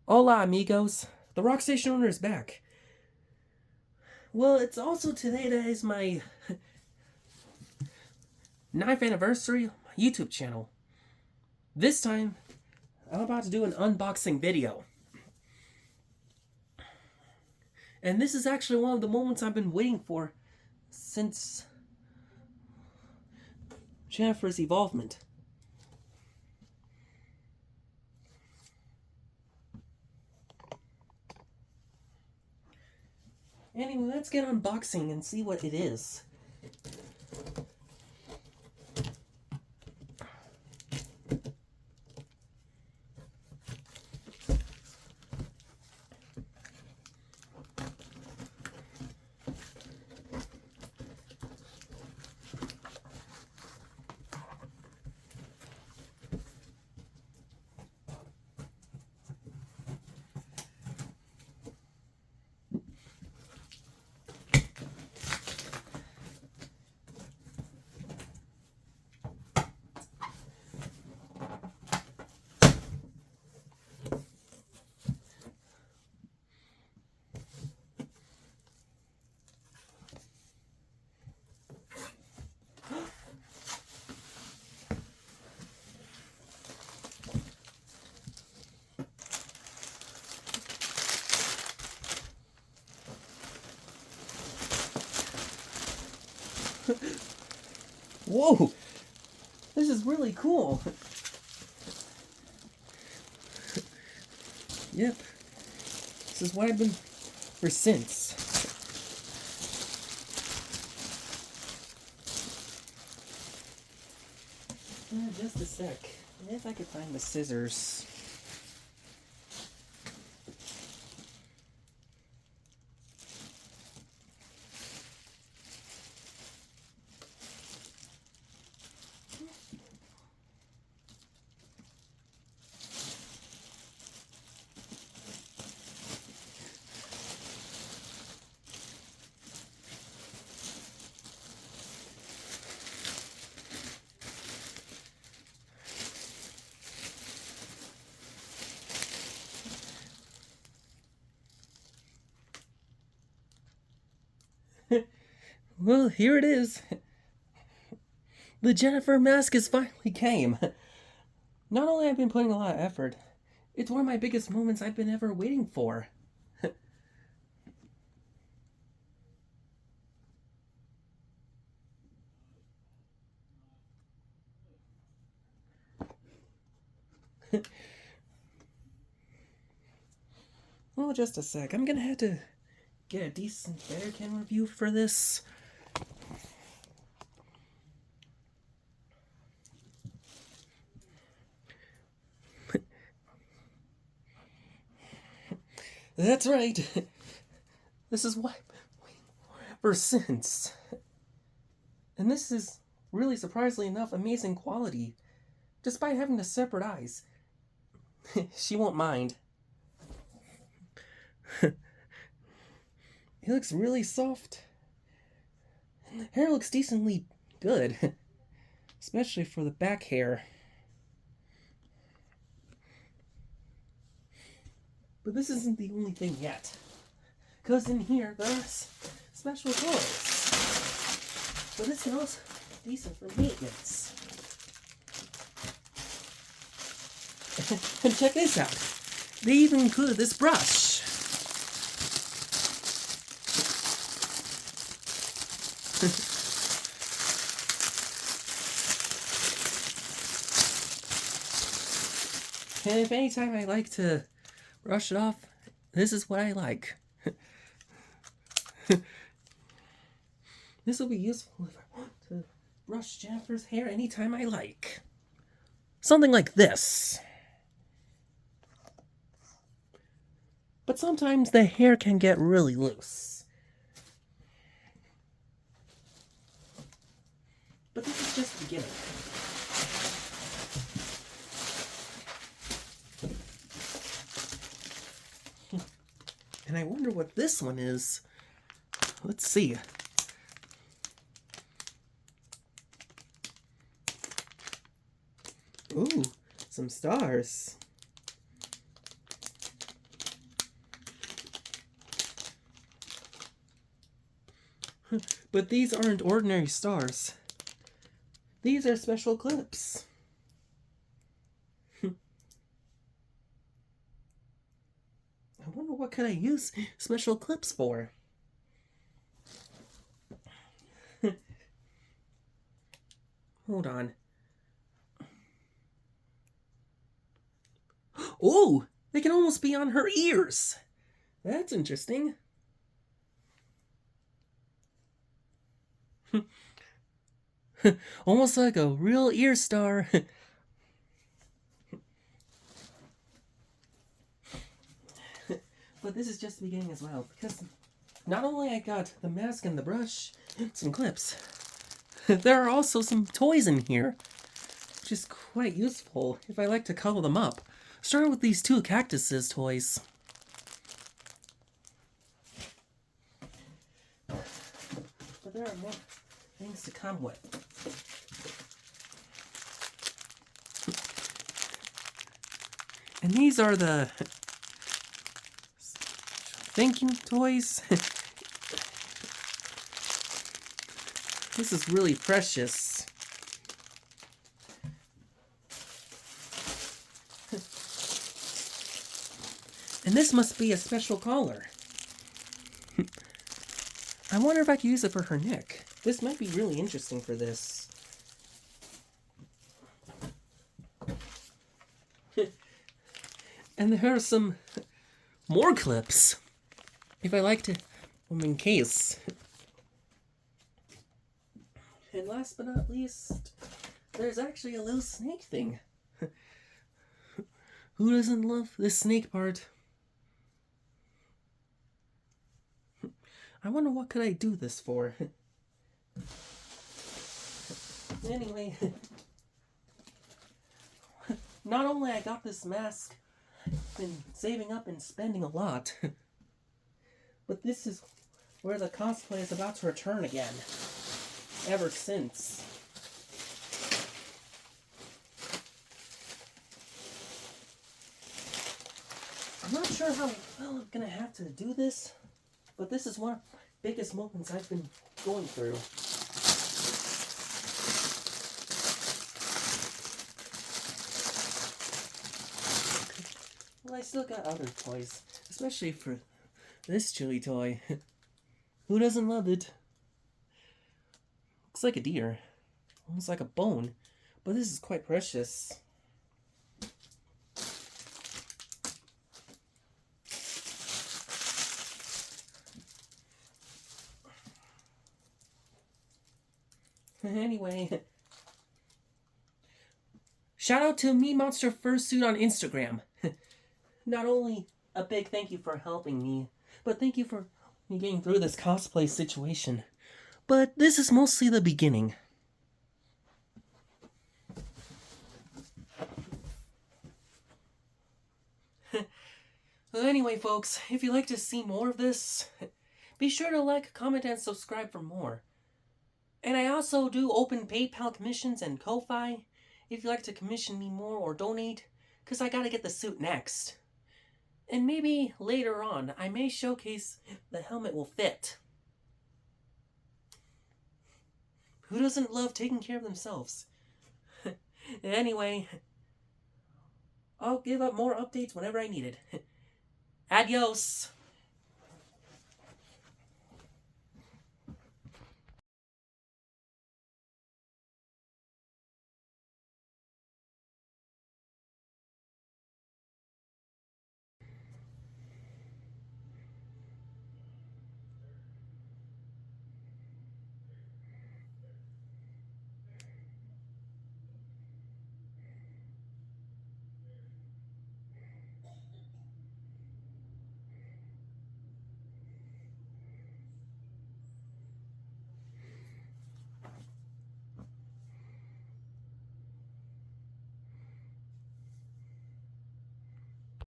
Hola, amigos. The rock station owner is back. Well, it's also today that is my 9th anniversary of my YouTube channel. This time, I'm about to do an unboxing video. And this is actually one of the moments I've been waiting for since Jennifer's evolvement. Anyway, let's get unboxing and see what it is. Whoa! This is really cool. Yep. This is what I've been for since. Just a sec. If I could find the scissors. Well, here it is. The Jennifer mask has finally came. Not only have I been putting a lot of effort, it's one of my biggest moments I've been ever waiting for. Well, just a sec. I'm gonna have to get a decent Bearcan review for this. That's right. This is what I've been waiting for since. And this is really, surprisingly enough, amazing quality. Despite having the separate eyes. She won't mind. It looks really soft. And the hair looks decently good. Especially for the back hair. But this isn't the only thing yet. Because in here, there's special toys. But this smells decent for maintenance. And check this out. They even included this brush. And if anytime I like to brush it off, this is what I like. This will be useful if I want to brush Jennifer's hair anytime I like. Something like this. But sometimes the hair can get really loose. But this is just the beginning. And I wonder what this one is. Let's see. Ooh, some stars. But these aren't ordinary stars. These are special clips. I wonder what could I use special clips for? Hold on. Oh, they can almost be on her ears. That's interesting. Almost like a real ear star. But this is just the beginning as well, because not only I got the mask and the brush, some clips, there are also some toys in here, which is quite useful if I like to cuddle them up. Starting with these two cactuses toys. But there are more things to come with. And these are the thinking toys. This is really precious. And this must be a special collar. I wonder if I could use it for her neck. This might be really interesting for this. And there are some more clips, if I like to, in case. And last but not least, there's actually a little snake thing. Who doesn't love this snake part? I wonder what could I do this for. Anyway, not only I got this mask, been saving up and spending a lot, but this is where the cosplay is about to return again. Ever since. I'm not sure how well I'm gonna have to do this, but this is one of the biggest moments I've been going through. Well, I still got other toys, especially for this chili toy. Who doesn't love it? Looks like a deer, almost like a bone, but this is quite precious. Anyway, shout out to Me Monster Fursuit on Instagram. Not only a big thank you for helping me, but thank you for me getting through this cosplay situation. But this is mostly the beginning. Well, anyway, folks, if you'd like to see more of this, be sure to like, comment, and subscribe for more. And I also do open PayPal commissions and Ko-Fi if you'd like to commission me more or donate, because I gotta get the suit next. And maybe later on, I may showcase the helmet will fit. Who doesn't love taking care of themselves? Anyway, I'll give up more updates whenever I need it. Adios!